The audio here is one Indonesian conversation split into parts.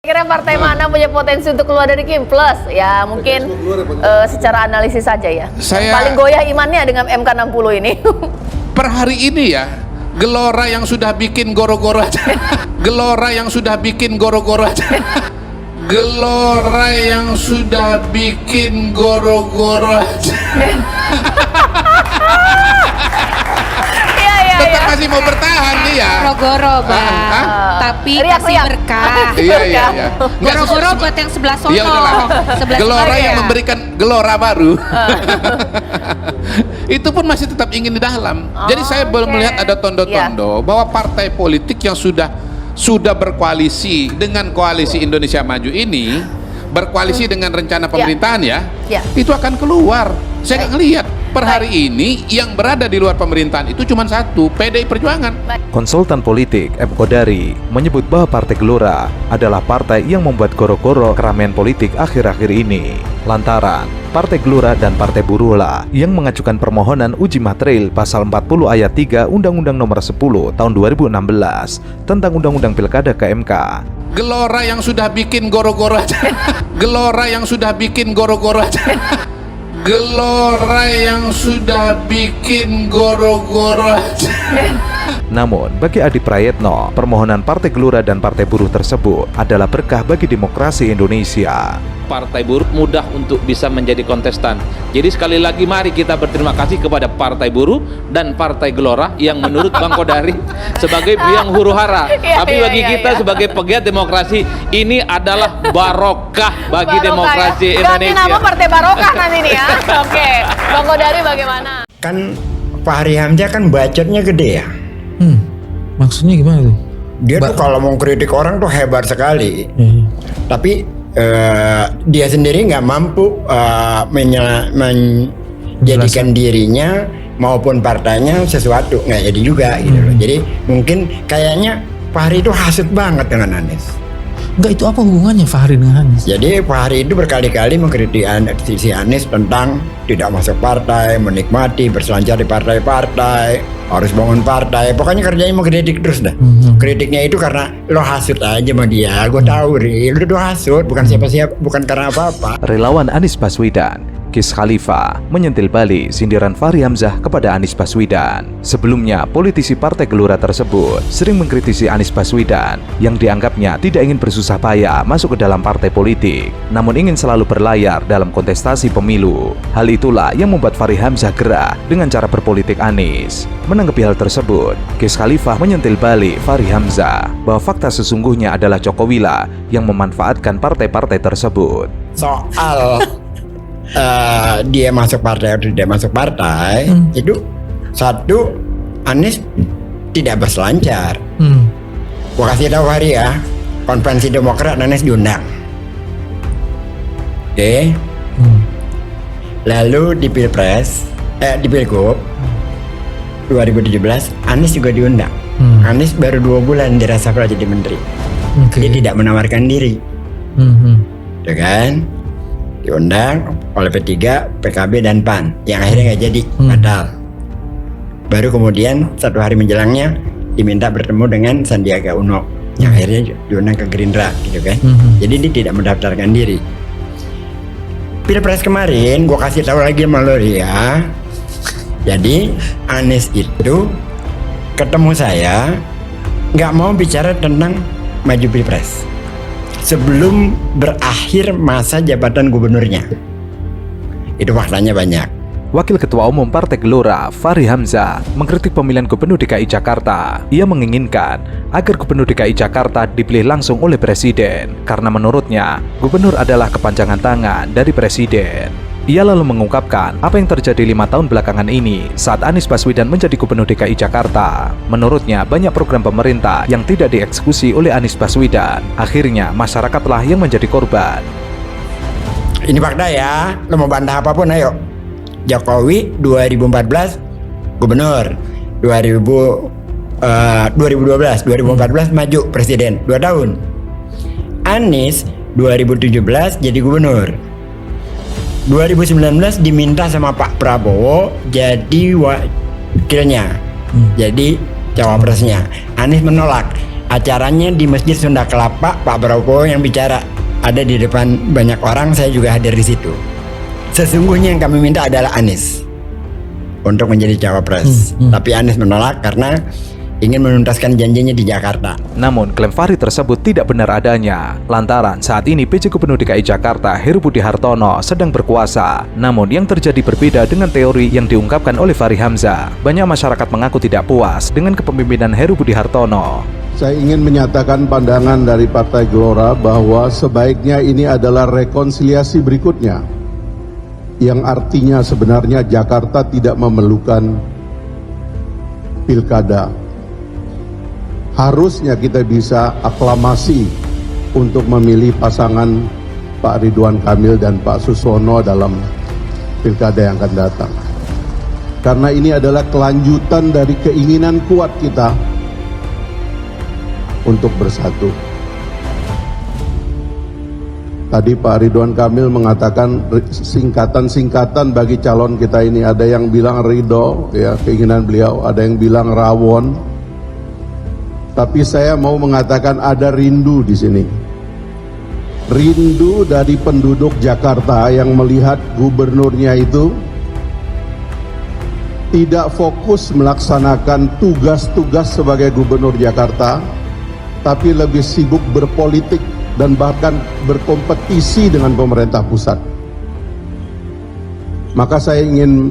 Kira partai mana punya potensi untuk keluar dari Kim Plus? Ya mungkin secara analisis saja ya. Paling goyah imannya dengan MK60 ini. Per hari ini ya, Gelora yang sudah bikin goro-goro aja. Gelora yang sudah bikin goro-goro aja. Gelora yang sudah bikin goro-goro aja. Tetap masih mau bertahan dia. Goro-goro, Bang. Tapi kasih berkah. Iya. Goro-goro buat yang sebelah sono. Ya udahlah. Gelora yang memberikan gelora baru. Itu pun masih tetap ingin di dalam. Jadi saya belum melihat ada tondo-tondo bahwa partai politik yang sudah berkoalisi dengan koalisi Indonesia Maju ini, berkoalisi dengan rencana pemerintahan itu akan keluar. Saya nggak ngelihat. Per hari ini yang berada di luar pemerintahan itu cuma satu, PDI Perjuangan. Konsultan politik M. Kodari menyebut bahwa Partai Gelora adalah partai yang membuat goro-goro keramaian politik akhir-akhir ini. Lantaran Partai Gelora dan Partai Buruhlah yang mengajukan permohonan uji materil pasal 40 ayat 3 Undang-Undang Nomor 10 Tahun 2016 tentang Undang-Undang Pilkada ke MK. Gelora yang sudah bikin goro-goro aja. Gelora yang sudah bikin goro-goro aja. Gelora yang sudah bikin goro-goro aja. Namun, bagi Adi Prayetno, permohonan Partai Gelora dan Partai Buruh tersebut adalah berkah bagi demokrasi Indonesia. Partai Buruh mudah untuk bisa menjadi kontestan. Jadi sekali lagi mari kita berterima kasih kepada Partai Buruh dan Partai Gelora yang menurut Bang Kodari sebagai biang huru hara. Tapi bagi kita sebagai pegiat demokrasi ini adalah barokah bagi demokrasi Indonesia. Ganti nama Partai Barokah nanti nih ya. Oke, Bang Kodari bagaimana? Kan Fahri Hamzah kan bacotnya gede ya. Maksudnya gimana tuh? Dia tuh kalau mau kritik orang tuh hebat sekali. Tapi dia sendiri nggak mampu menjadikan dirinya maupun partainya sesuatu, nggak jadi juga gitu loh. Jadi mungkin kayaknya Fahri itu hasut banget dengan Anies. Enggak, itu apa hubungannya Fahri dengan Anies? Jadi Fahri itu berkali-kali mengkritik si Anies tentang tidak masuk partai, menikmati berselancar di partai-partai, harus bangun partai. Pokoknya kerjanya mengkritik terus dah. Kritiknya itu karena lo hasut aja sama dia. Gue tahu lo tuh hasut, bukan siapa-siapa, bukan karena apa-apa. Relawan Anies Baswedan, Kis Khalifa, menyentil balik sindiran Fahri Hamzah kepada Anies Baswedan. Sebelumnya, politisi Partai Gelora tersebut sering mengkritisi Anies Baswedan yang dianggapnya tidak ingin bersusah payah masuk ke dalam partai politik, namun ingin selalu berlayar dalam kontestasi pemilu. Hal itulah yang membuat Fahri Hamzah gerah dengan cara berpolitik Anies. Menanggapi hal tersebut, Kis Khalifa menyentil balik Fahri Hamzah bahwa fakta sesungguhnya adalah Jokowilah yang memanfaatkan partai-partai tersebut. Soal dia masuk partai atau tidak masuk partai, itu satu, Anies tidak berselancar. Gua kasih tahu Fahri ya, konvensi Demokrat Anies diundang. Oke. Lalu di Pilpres, di Pilgub 2017, Anies juga diundang. Anies baru 2 bulan dirasafel jadi menteri. Dia tidak menawarkan diri. Ya kan? Diundang oleh P3, PKB dan PAN yang akhirnya nggak jadi, batal. Baru kemudian 1 hari menjelangnya diminta bertemu dengan Sandiaga Uno yang akhirnya diundang ke Gerindra gitu kan. Jadi dia tidak mendaftarkan diri. Pilpres kemarin gue kasih tahu lagi sama lo ya. Jadi Anies itu ketemu saya nggak mau bicara tentang maju Pilpres sebelum berakhir masa jabatan gubernurnya. Itu faktanya banyak. Wakil Ketua Umum Partai Gelora, Fahri Hamzah, mengkritik pemilihan Gubernur DKI Jakarta. Ia menginginkan agar Gubernur DKI Jakarta dipilih langsung oleh Presiden, karena menurutnya, Gubernur adalah kepanjangan tangan dari Presiden. Ia lalu mengungkapkan apa yang terjadi 5 tahun belakangan ini saat Anies Baswedan menjadi Gubernur DKI Jakarta. Menurutnya, banyak program pemerintah yang tidak dieksekusi oleh Anies Baswedan. Akhirnya, masyarakatlah yang menjadi korban. Ini fakta ya, lo mau bantah apapun ayo. Jokowi 2014 Gubernur, 2014 maju Presiden 2 tahun. Anies 2017 jadi Gubernur. 2019 diminta sama Pak Prabowo jadi wakilnya, jadi cawapresnya. Anies menolak. Acaranya di Masjid Sunda Kelapa, Pak Prabowo yang bicara. Ada di depan banyak orang, saya juga hadir di situ. Sesungguhnya yang kami minta adalah Anies untuk menjadi cawapres. Tapi Anies menolak karena ingin menuntaskan janjinya di Jakarta. Namun klaim Fahri tersebut tidak benar adanya, lantaran saat ini PJ Gubernur DKI Jakarta Heru Budi Hartono sedang berkuasa. Namun yang terjadi berbeda dengan teori yang diungkapkan oleh Fahri Hamzah. Banyak masyarakat mengaku tidak puas dengan kepemimpinan Heru Budi Hartono. Saya ingin menyatakan pandangan dari Partai Gelora bahwa sebaiknya ini adalah rekonsiliasi berikutnya, yang artinya sebenarnya Jakarta tidak memerlukan pilkada. Harusnya kita bisa aklamasi untuk memilih pasangan Pak Ridwan Kamil dan Pak Susono dalam pilkada yang akan datang. Karena ini adalah kelanjutan dari keinginan kuat kita untuk bersatu. Tadi Pak Ridwan Kamil mengatakan singkatan-singkatan bagi calon kita ini. Ada yang bilang ridho, ya keinginan beliau. Ada yang bilang rawon. Tapi saya mau mengatakan ada rindu di sini. Rindu dari penduduk Jakarta yang melihat gubernurnya itu tidak fokus melaksanakan tugas-tugas sebagai gubernur Jakarta, tapi lebih sibuk berpolitik dan bahkan berkompetisi dengan pemerintah pusat. Maka saya ingin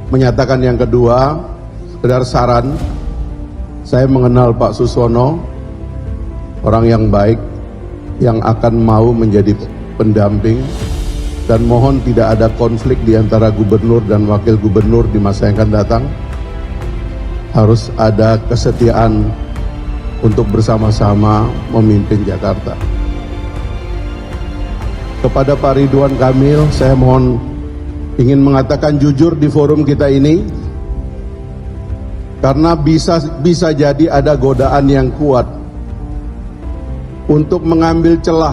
menyatakan yang kedua, sekedar saran. Saya mengenal Pak Susono, orang yang baik, yang akan mau menjadi pendamping, dan mohon tidak ada konflik di antara gubernur dan wakil gubernur di masa yang akan datang. Harus ada kesetiaan untuk bersama-sama memimpin Jakarta. Kepada Pak Ridwan Kamil, saya ingin mengatakan jujur di forum kita ini, karena bisa jadi ada godaan yang kuat untuk mengambil celah.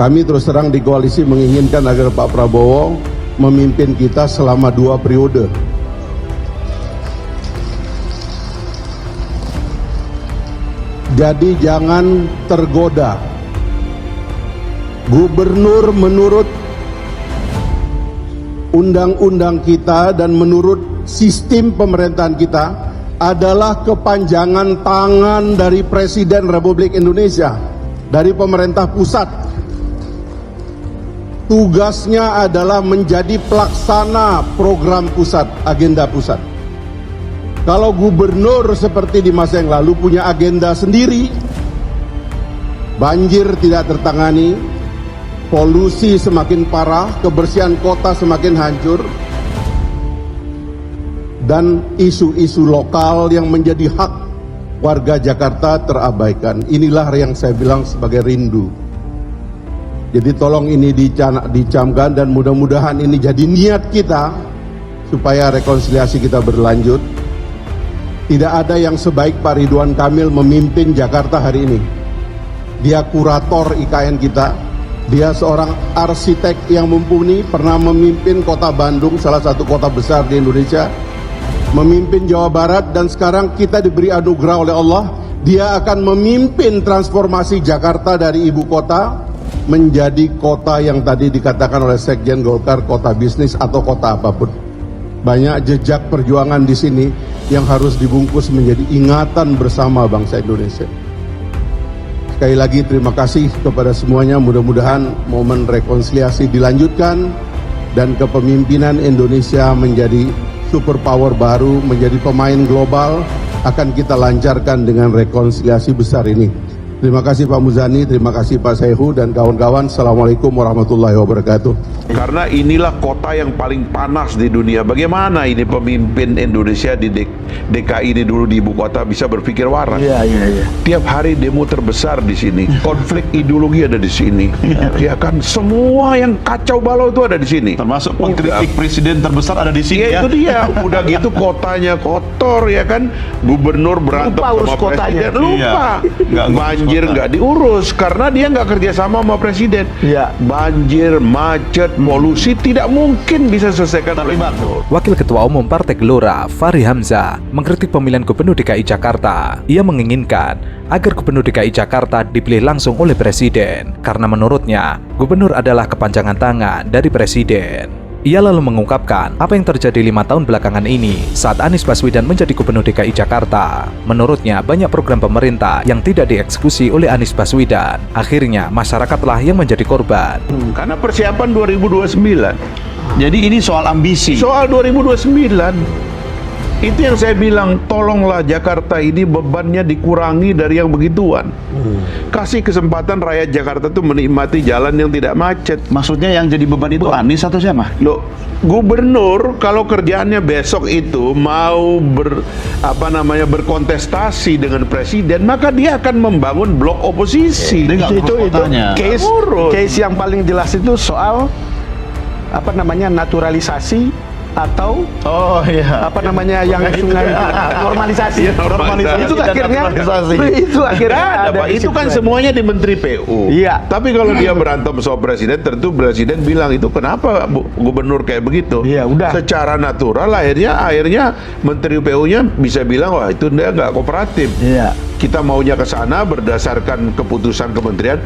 Kami terus terang di koalisi menginginkan agar Pak Prabowo memimpin kita selama 2 periode. Jadi jangan tergoda. Gubernur menurut undang-undang kita dan menurut sistem pemerintahan kita adalah kepanjangan tangan dari Presiden Republik Indonesia, dari pemerintah pusat. Tugasnya adalah menjadi pelaksana program pusat, agenda pusat. Kalau gubernur seperti di masa yang lalu punya agenda sendiri, banjir tidak tertangani, polusi semakin parah, kebersihan kota semakin hancur, dan isu-isu lokal yang menjadi hak warga Jakarta terabaikan. Inilah yang saya bilang sebagai rindu. Jadi tolong ini dicamkan dan mudah-mudahan ini jadi niat kita supaya rekonsiliasi kita berlanjut. Tidak ada yang sebaik Pak Ridwan Kamil memimpin Jakarta hari ini. Dia kurator IKN kita. Dia seorang arsitek yang mumpuni, pernah memimpin kota Bandung, salah satu kota besar di Indonesia, memimpin Jawa Barat, dan sekarang kita diberi anugerah oleh Allah. Dia akan memimpin transformasi Jakarta dari ibu kota menjadi kota yang tadi dikatakan oleh Sekjen Golkar, kota bisnis atau kota apapun. Banyak jejak perjuangan di sini yang harus dibungkus menjadi ingatan bersama bangsa Indonesia. Sekali lagi terima kasih kepada semuanya. Mudah-mudahan momen rekonsiliasi dilanjutkan dan kepemimpinan Indonesia menjadi superpower baru, menjadi pemain global, akan kita lancarkan dengan rekonsiliasi besar ini. Terima kasih Pak Muzani, terima kasih Pak Sehu dan kawan-kawan. Assalamualaikum warahmatullahi wabarakatuh. Karena inilah kota yang paling panas di dunia. Bagaimana ini pemimpin Indonesia di DKI ini dulu di ibu kota bisa berpikir waras? Iya. Tiap hari demo terbesar di sini. Konflik ideologi ada di sini. Ya kan, semua yang kacau balau itu ada di sini. Termasuk pengkritik presiden terbesar ada di sini. Ya, itu dia. Udah gitu kotanya kotor ya kan. Gubernur berantem sama presiden. Lupa. banjir nggak diurus karena dia nggak kerjasama sama presiden. Iya. Banjir, macet, polusi tidak mungkin bisa selesaikan oleh gubernur. Wakil Ketua Umum Partai Gelora, Fahri Hamzah, mengkritik pemilihan Gubernur DKI Jakarta. Ia menginginkan agar Gubernur DKI Jakarta dipilih langsung oleh Presiden, karena menurutnya Gubernur adalah kepanjangan tangan dari Presiden. Ia lalu mengungkapkan apa yang terjadi 5 tahun belakangan ini saat Anies Baswedan menjadi Gubernur DKI Jakarta. Menurutnya, banyak program pemerintah yang tidak dieksekusi oleh Anies Baswedan. Akhirnya, masyarakatlah yang menjadi korban. Karena persiapan 2029. Jadi ini soal ambisi. Soal 2029. Itu yang saya bilang, tolonglah Jakarta ini bebannya dikurangi dari yang begituan. Kasih kesempatan rakyat Jakarta tuh menikmati jalan yang tidak macet. Maksudnya yang jadi beban itu Anies atau siapa? Loh, gubernur kalau kerjaannya besok itu mau berkontestasi dengan presiden, maka dia akan membangun blok oposisi. Itu case yang paling jelas itu soal naturalisasi atau yang sungai normalisasi. Itu akhirnya ada. Itu kan semuanya di Menteri PU. Iya. Tapi kalau dia berantem soal presiden, tentu presiden bilang itu kenapa gubernur kayak begitu. Iya, udah. Secara natural akhirnya Menteri PU-nya bisa bilang wah itu dia nggak kooperatif. Iya. Kita maunya ke sana berdasarkan keputusan kementerian,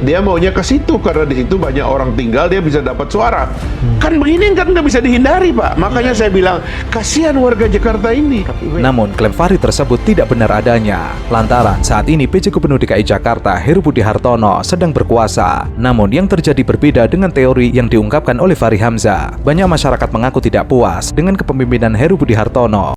dia maunya ke situ karena di situ banyak orang tinggal, dia bisa dapat suara. Kan begini kan nggak bisa dihindari, Pak. Makanya saya bilang kasihan warga Jakarta ini. Namun klaim Fahri tersebut tidak benar adanya, lantaran saat ini PJ Gubernur DKI Jakarta Heru Budi Hartono sedang berkuasa. Namun yang terjadi berbeda dengan teori yang diungkapkan oleh Fahri Hamzah. Banyak masyarakat mengaku tidak puas dengan kepemimpinan Heru Budi Hartono.